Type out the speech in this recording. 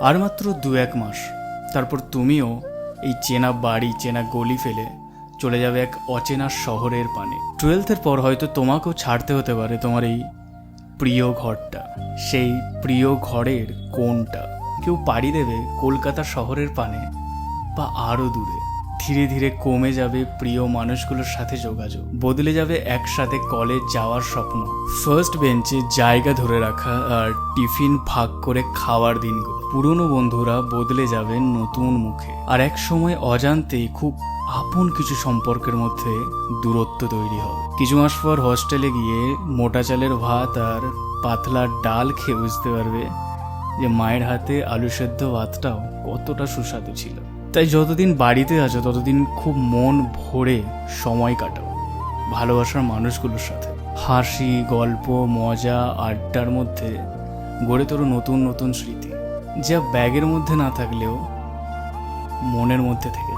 আর মাত্র 2-1 মাস, তারপর তুমিও এই চেনা বাড়ি চেনা গলি ফেলে চলে যাবে এক অচেনা শহরের পানে। 12th পর হয়তো তোমাকেও ছাড়তে হতে পারে তোমার এই প্রিয় ঘরটা। সেই প্রিয় ঘরের কোণটা কেউ পাড়ি দেবে কলকাতা শহরের পানে বা আরও দূরে। ধীরে ধীরে কমে যাবে প্রিয় মানুষগুলোর সাথে যোগাযোগ, বদলে যাবে একসাথে কলেজ যাওয়ার স্বপ্ন, ফার্স্ট বেঞ্চে জায়গা ধরে রাখা আর টিফিন ভাগ করে খাওয়ার দিনগুলো। পুরনো বন্ধুরা বদলে যাবে নতুন মুখে, আর এক সময় অজান্তেই খুব আপন কিছু সম্পর্কের মধ্যে দূরত্ব তৈরি হবে। কিছু মাস পর হস্টেলে গিয়ে মোটা চালের ভাত আর পাতলা ডাল খেয়ে বুঝতে পারবে যে মায়ের হাতে আলু সেদ্ধ ভাতটাও কতটা সুস্বাদু ছিল। তাই যতদিন বাড়িতে আছো ততদিন খুব মন ভরে সময় কাটাও ভালোবাসার মানুষগুলোর সাথে। হাসি, গল্প, মজা, আড্ডার মধ্যে গড়ে তোলো নতুন নতুন স্মৃতি, যা ব্যাগের মধ্যে না থাকলেও মনের মধ্যে থেকে যায়।